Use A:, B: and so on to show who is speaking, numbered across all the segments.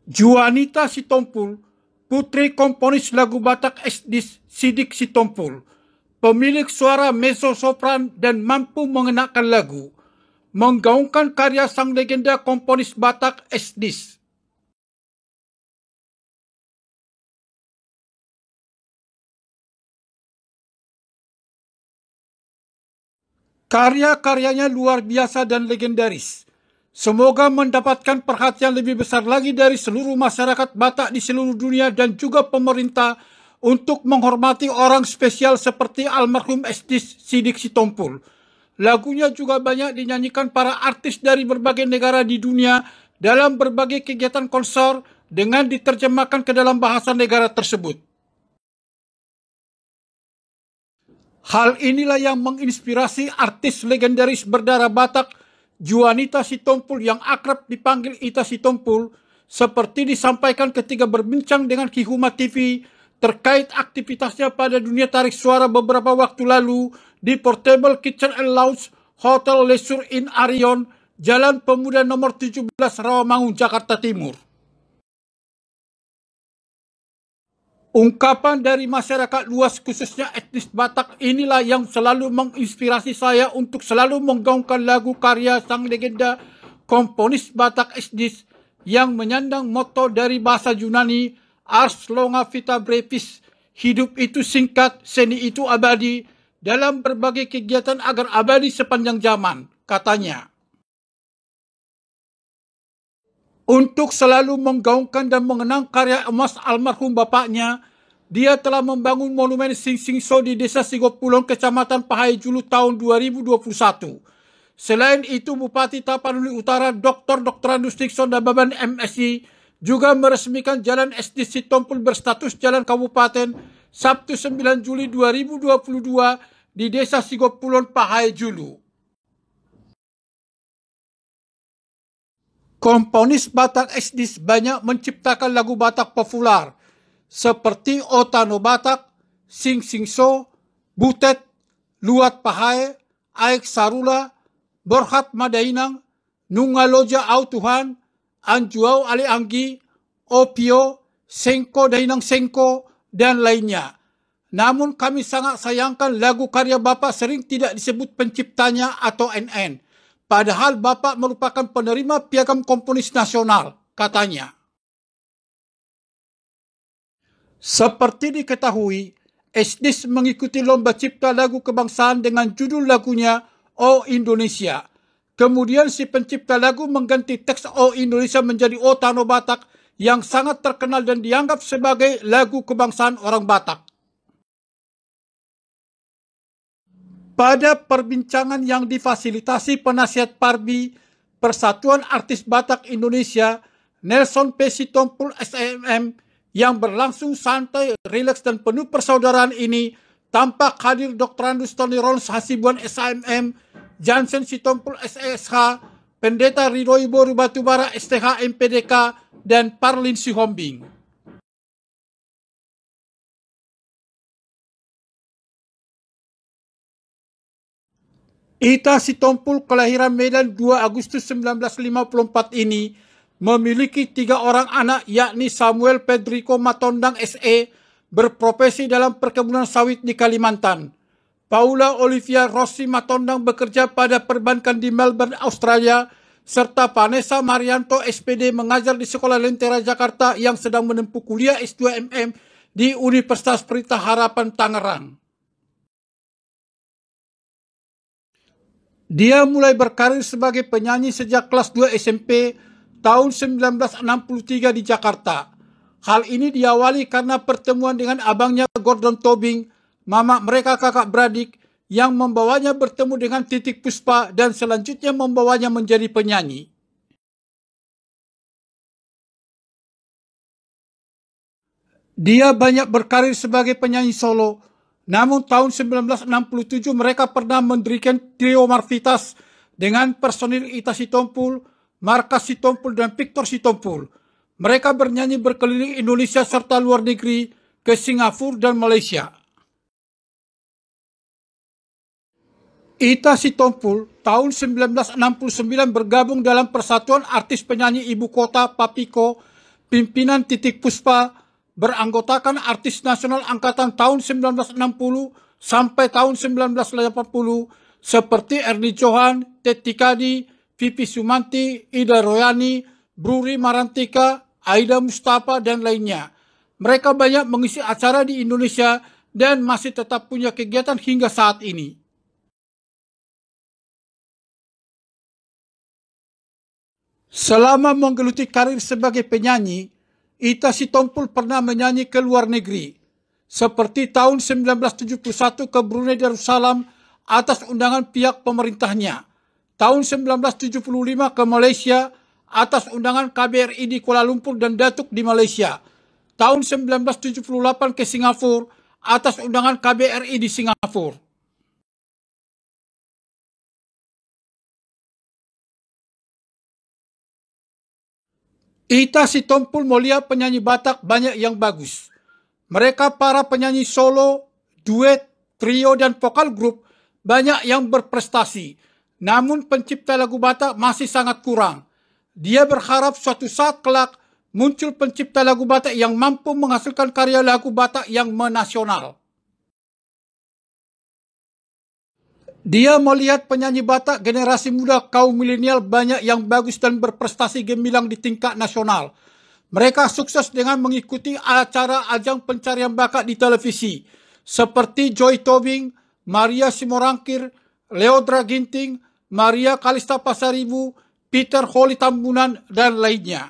A: Juanita Sitompul, putri komponis lagu Batak Esdis Sidik Sitompul, pemilik suara mezzo-sopran dan mampu mengenakan lagu, menggaungkan karya sang legenda komponis Batak Esdis. Karya-karyanya luar biasa dan legendaris. Semoga mendapatkan perhatian lebih besar lagi dari seluruh masyarakat Batak di seluruh dunia dan juga pemerintah untuk menghormati orang spesial seperti almarhum Esdis Sidik Sitompul. Lagunya juga banyak dinyanyikan para artis dari berbagai negara di dunia dalam berbagai kegiatan konser dengan diterjemahkan ke dalam bahasa negara tersebut. Hal inilah yang menginspirasi artis legendaris berdarah Batak Juanita Sitompul yang akrab dipanggil Ita Sitompul, seperti disampaikan ketika berbincang dengan Ki Huma TV terkait aktivitasnya pada dunia tarik suara beberapa waktu lalu di Portable Kitchen and Lounge Hotel Leisure Inn Arion, Jalan Pemuda nomor 17 Rawamangun, Jakarta Timur. Ungkapan dari masyarakat luas khususnya etnis Batak inilah yang selalu menginspirasi saya untuk selalu menggaungkan lagu karya sang legenda komponis Batak Esdis yang menyandang moto dari bahasa Yunani Ars longa vita brevis, hidup itu singkat, seni itu abadi, dalam berbagai kegiatan agar abadi sepanjang zaman, katanya. Untuk selalu menggaungkan dan mengenang karya emas almarhum bapaknya, dia telah membangun monumen Sing Sing So di Desa Sigopulon, Kecamatan Pahai Julu tahun 2021. Selain itu, Bupati Tapanuli Utara Dr. Andus Dikson Dababan MSI juga meresmikan Jalan Esdis Sitompul berstatus Jalan Kabupaten Sabtu 9 Juli 2022 di Desa Sigopulon, Pahai Julu. Komponis Batak Esdis banyak menciptakan lagu Batak populer seperti Otano Batak, Sing Sing So, Butet, Luat Pahai, Aek Sarula, Borhat Madainang, Nungaloja Au Tuhan, Anjuau Ale Anggi, Opio, Sengko Dainang Sengko, dan lainnya. Namun kami sangat sayangkan lagu karya Bapak sering tidak disebut penciptanya atau NN. Padahal Bapak merupakan penerima Piagam Komponis Nasional, katanya. Seperti diketahui, Esdis mengikuti lomba cipta lagu kebangsaan dengan judul lagunya O Indonesia. Kemudian si pencipta lagu mengganti teks O Indonesia menjadi O Tano Batak yang sangat terkenal dan dianggap sebagai lagu kebangsaan orang Batak. Pada perbincangan yang difasilitasi penasihat Parbi Persatuan Artis Batak Indonesia, Nelson P. Sitompul SMM, yang berlangsung santai, rileks, dan penuh persaudaraan ini, tampak hadir Dr. Andus Tony Rollins Hasibuan SMM, Jansen Sitompul SSH, Pendeta Ridho Iboru Batubara STH MPDK, dan Parlin Sihombing. Ita Sitompul kelahiran Medan 2 Agustus 1954 ini memiliki 3 orang anak, yakni Samuel Pedrico Matondang SE, berprofesi dalam perkebunan sawit di Kalimantan. Paula Olivia Rossi Matondang bekerja pada perbankan di Melbourne, Australia, serta Vanessa Marianto SPD mengajar di Sekolah Lentera Jakarta yang sedang menempuh kuliah S2 MM di Universitas Pelita Harapan Tangerang. Dia mulai berkarir sebagai penyanyi sejak kelas 2 SMP tahun 1963 di Jakarta. Hal ini diawali karena pertemuan dengan abangnya Gordon Tobing, mama mereka kakak beradik, yang membawanya bertemu dengan Titik Puspa dan selanjutnya membawanya menjadi penyanyi. Dia banyak berkarir sebagai penyanyi solo. Namun tahun 1967 mereka pernah mendirikan trio Marvitas dengan personil Ita Sitompul, Markas Sitompul, dan Victor Sitompul. Mereka bernyanyi berkeliling Indonesia serta luar negeri ke Singapura dan Malaysia. Ita Sitompul tahun 1969 bergabung dalam Persatuan Artis Penyanyi Ibu Kota Papiko pimpinan Titik Puspa beranggotakan artis nasional angkatan tahun 1960 sampai tahun 1980 seperti Ernie Johan, Teti Kadi, Vivi Sumanti, Ida Royani, Bruri Marantika, Aida Mustafa, dan lainnya. Mereka banyak mengisi acara di Indonesia dan masih tetap punya kegiatan hingga saat ini. Selama menggeluti karir sebagai penyanyi, Ita Sitompul pernah menyanyi ke luar negeri, seperti tahun 1971 ke Brunei Darussalam atas undangan pihak pemerintahnya, tahun 1975 ke Malaysia atas undangan KBRI di Kuala Lumpur dan Datuk di Malaysia, tahun 1978 ke Singapura atas undangan KBRI di Singapura. Ita Sitompul melihat penyanyi Batak banyak yang bagus. Mereka para penyanyi solo, duet, trio, dan vokal grup banyak yang berprestasi. Namun pencipta lagu Batak masih sangat kurang. Dia berharap suatu saat kelak muncul pencipta lagu Batak yang mampu menghasilkan karya lagu Batak yang menasional. Dia melihat penyanyi Batak generasi muda kaum milenial banyak yang bagus dan berprestasi gemilang di tingkat nasional. Mereka sukses dengan mengikuti acara ajang pencarian bakat di televisi, seperti Joy Tobing, Maria Simorangkir, Leodra Ginting, Maria Kalista Pasaribu, Peter Holly Tambunan, dan lainnya.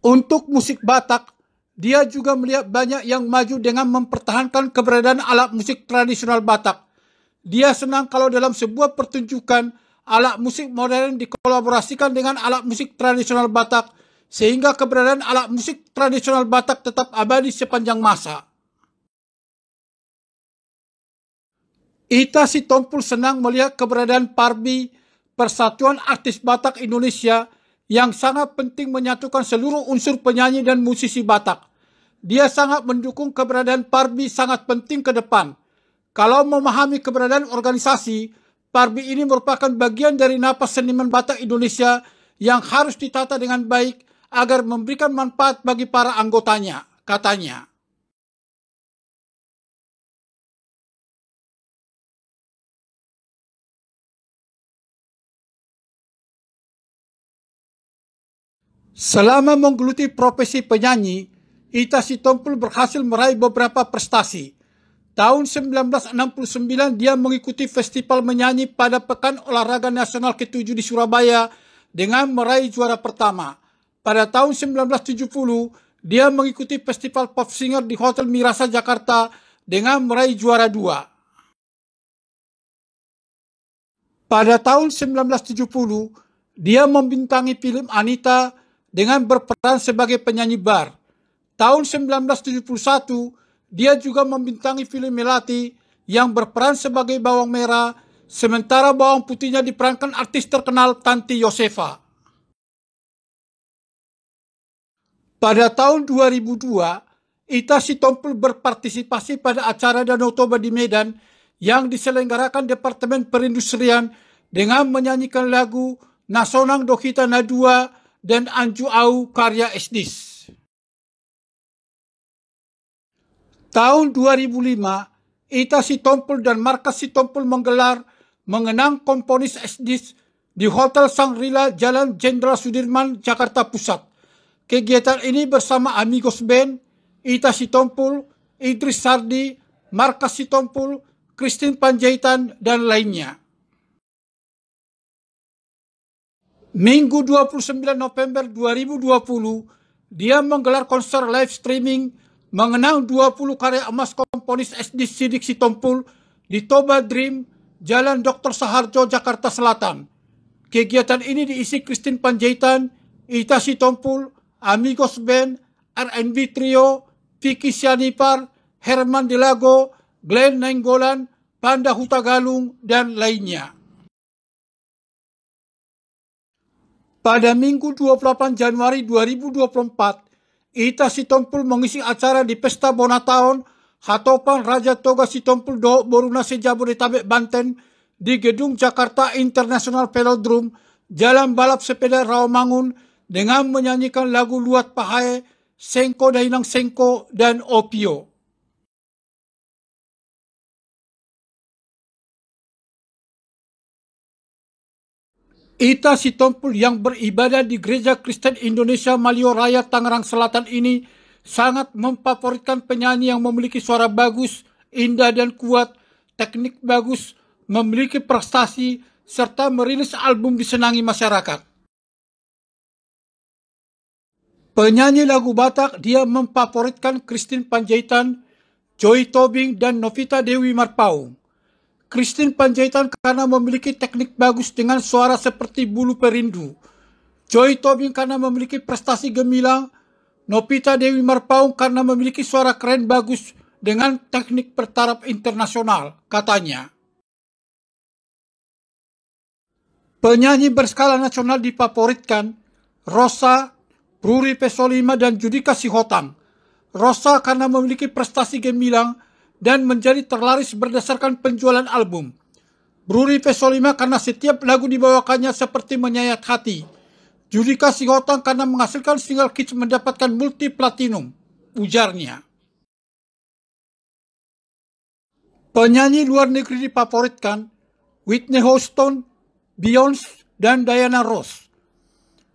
A: Untuk musik Batak, dia juga melihat banyak yang maju dengan mempertahankan keberadaan alat musik tradisional Batak. Dia senang kalau dalam sebuah pertunjukan, alat musik modern dikolaborasikan dengan alat musik tradisional Batak, sehingga keberadaan alat musik tradisional Batak tetap abadi sepanjang masa. Ita Sitompul senang melihat keberadaan Parbi, Persatuan Artis Batak Indonesia, yang sangat penting menyatukan seluruh unsur penyanyi dan musisi Batak. Dia sangat mendukung keberadaan Parbi sangat penting ke depan. Kalau memahami keberadaan organisasi, Parbi ini merupakan bagian dari napas seniman Batak Indonesia yang harus ditata dengan baik agar memberikan manfaat bagi para anggotanya, katanya. Selama menggeluti profesi penyanyi, Ita Sitompul berhasil meraih beberapa prestasi. Tahun 1969 dia mengikuti festival menyanyi pada Pekan Olahraga Nasional ke-7 di Surabaya dengan meraih juara pertama. Pada tahun 1970 dia mengikuti festival pop singer di Hotel Mirasa Jakarta dengan meraih juara 2. Pada tahun 1970 dia membintangi film Anita dengan berperan sebagai penyanyi bar. Tahun 1971, dia juga membintangi film Melati yang berperan sebagai bawang merah, sementara bawang putihnya diperankan artis terkenal Tanti Yosefa. Pada tahun 2002, Ita Sitompul berpartisipasi pada acara Danau Toba di Medan yang diselenggarakan Departemen Perindustrian dengan menyanyikan lagu Nasonang Dohita Nadua dan Anju Au karya Esdis. Tahun 2005, Ita Sitompul dan Markas Sitompul menggelar mengenang komponis Esdis di Hotel Shangri-La Jalan Jenderal Sudirman, Jakarta Pusat. Kegiatan ini bersama Amigos Band, Ita Sitompul, Idris Sardi, Markas Sitompul, Christine Panjaitan, dan lainnya. Minggu 29 November 2020, dia menggelar konser live streaming mengenang 20 karya emas komponis Esdis Sidik Sitompul di Toba Dream, Jalan Dr. Saharjo, Jakarta Selatan. Kegiatan ini diisi Christine Panjaitan, Ita Sitompul, Amigos Band, R&B Trio, Vicky Sianipar, Herman Delago, Glenn Nainggolan, Panda Hutagalung, dan lainnya. Pada Minggu 28 Januari 2024, Ita Sitompul mengisi acara di Pesta Bonataon Hatopan Raja Toga Sitompul Do Boruna Jabodetabek Banten di Gedung Jakarta International Velodrome, Jalan Balap Sepeda Rawamangun, dengan menyanyikan lagu Luat Pahae, Sengko Dainang Sengko, dan Opio. Ita Sitompul yang beribadah di Gereja Kristen Indonesia Malio Raya Tangerang Selatan ini sangat memfavoritkan penyanyi yang memiliki suara bagus, indah dan kuat, teknik bagus, memiliki prestasi, serta merilis album disenangi masyarakat. Penyanyi lagu Batak, dia memfavoritkan Christine Panjaitan, Joy Tobing, dan Novita Dewi Marpaung. Christine Panjaitan karena memiliki teknik bagus dengan suara seperti bulu perindu. Joy Tobing karena memiliki prestasi gemilang. Novita Dewi Marpaung karena memiliki suara keren bagus dengan teknik bertaraf internasional, katanya. Penyanyi berskala nasional difavoritkan Rosa, Bruri Pesolima, dan Judika Sihotang. Rosa karena memiliki prestasi gemilang dan menjadi terlaris berdasarkan penjualan album. Bruri Pesolima karena setiap lagu dibawakannya seperti menyayat hati. Judika Sihotang karena menghasilkan single hits mendapatkan multi platinum, ujarnya. Penyanyi luar negeri difavoritkan Whitney Houston, Beyonce, dan Diana Ross.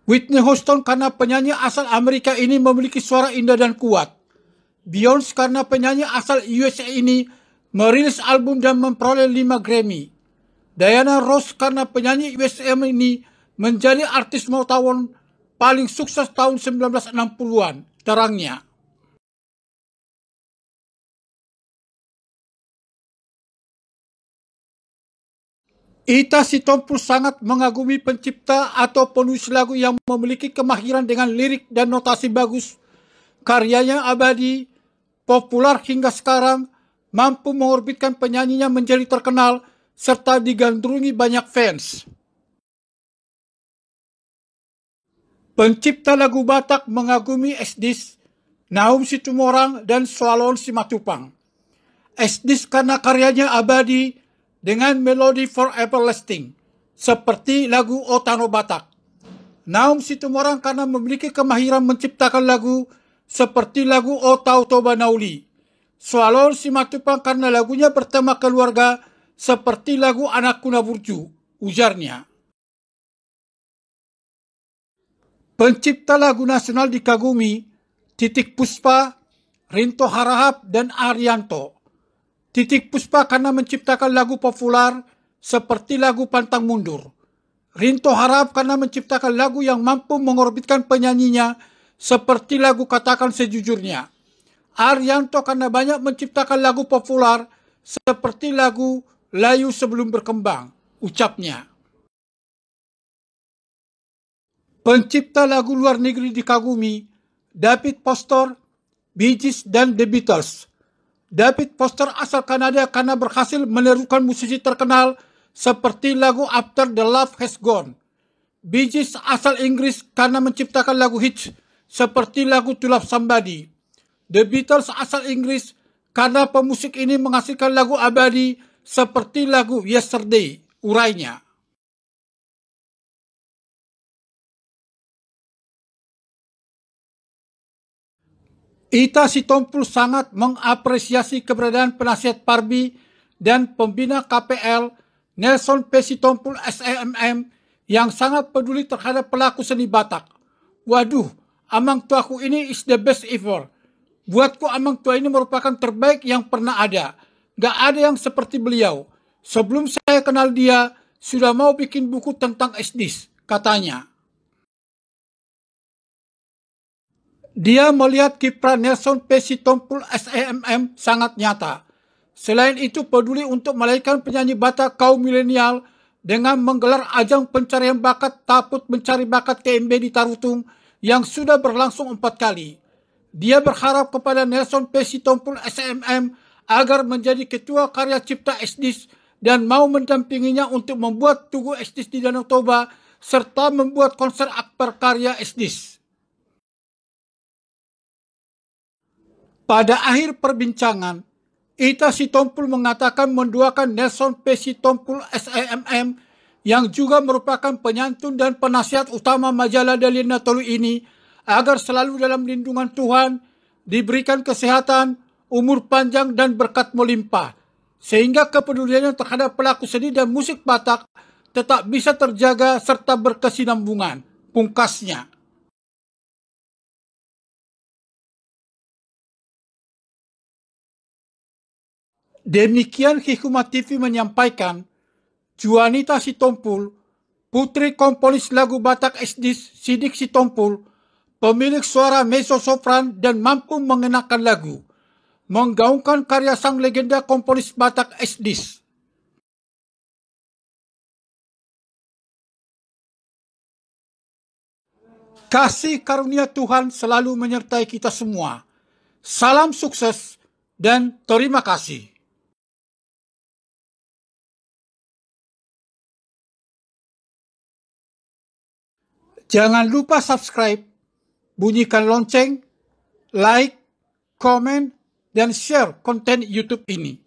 A: Whitney Houston karena penyanyi asal Amerika ini memiliki suara indah dan kuat. Beyonce karena penyanyi asal USA ini merilis album dan memperoleh 5 Grammy. Diana Ross karena penyanyi USA ini menjadi artis Motown paling sukses tahun 1960-an, terangnya. Ita Sitompul sangat mengagumi pencipta atau penulis lagu yang memiliki kemahiran dengan lirik dan notasi bagus. Karyanya abadi, populer hingga sekarang, mampu mengorbitkan penyanyinya menjadi terkenal, serta digandrungi banyak fans. Pencipta lagu Batak mengagumi Esdis, Naum Situmorang, dan Swalon Simatupang. Esdis karena karyanya abadi dengan melodi for everlasting, seperti lagu Otano Batak. Naum Situmorang karena memiliki kemahiran menciptakan lagu seperti lagu O Tau Toba Nauli. Swalon Simatupang karena lagunya bertema keluarga seperti lagu Anak Kuna Burju, ujarnya. Pencipta lagu nasional dikagumi Titik Puspa, Rinto Harahap, dan Arianto. Titik Puspa karena menciptakan lagu populer seperti lagu Pantang Mundur. Rinto Harahap karena menciptakan lagu yang mampu mengorbitkan penyanyinya seperti lagu Katakan Sejujurnya. Arianto karena banyak menciptakan lagu populer seperti lagu Layu Sebelum Berkembang, ucapnya. Pencipta lagu luar negeri dikagumi David Foster, Bee Gees, dan The Beatles. David Foster asal Kanada karena berhasil menirukan musisi terkenal seperti lagu After the Love Has Gone. Bee Gees asal Inggris karena menciptakan lagu hits seperti lagu To Love Somebody. The Beatles asal Inggris karena pemusik ini menghasilkan lagu abadi seperti lagu Yesterday, urainya. Ita Sitompul sangat mengapresiasi keberadaan penasihat Parbi dan pembina KPL Nelson P. Sitompul SEMM yang sangat peduli terhadap pelaku seni Batak. Waduh, Amang Tuaku ini is the best ever. Buatku Amang Tua ini merupakan terbaik yang pernah ada. Gak ada yang seperti beliau. Sebelum saya kenal dia, sudah mau bikin buku tentang Esdis, katanya. Dia melihat kiprah Nelson P. Sitompul SEMM sangat nyata. Selain itu peduli untuk melahirkan penyanyi Batak kaum milenial dengan menggelar ajang pencarian bakat Taput Mencari Bakat TMB di Tarutung yang sudah berlangsung 4 kali. Dia berharap kepada Nelson P. Sitompul SEMM agar menjadi ketua karya cipta Esdis dan mau mendampinginya untuk membuat Tugu Esdis di Danau Toba serta membuat konser akbar karya Esdis. Pada akhir perbincangan, Ita Sitompul mengatakan mendoakan Nelson P. Sitompul SEMM yang juga merupakan penyantun dan penasihat utama majalah Dalina Tolu ini, agar selalu dalam lindungan Tuhan, diberikan kesehatan, umur panjang, dan berkat melimpah, sehingga kepeduliannya terhadap pelaku seni dan musik Batak tetap bisa terjaga serta berkesinambungan, pungkasnya. Demikian Hikmat TV menyampaikan, Juanita Sitompul, putri komponis lagu Batak Esdis Sidik Sitompul, pemilik suara mezzo-sopran dan mampu mengenakan lagu, menggaungkan karya sang legenda komponis Batak Esdis. Kasih karunia Tuhan selalu menyertai kita semua. Salam sukses dan terima kasih. Jangan lupa subscribe, bunyikan lonceng, like, komen, dan share konten YouTube ini.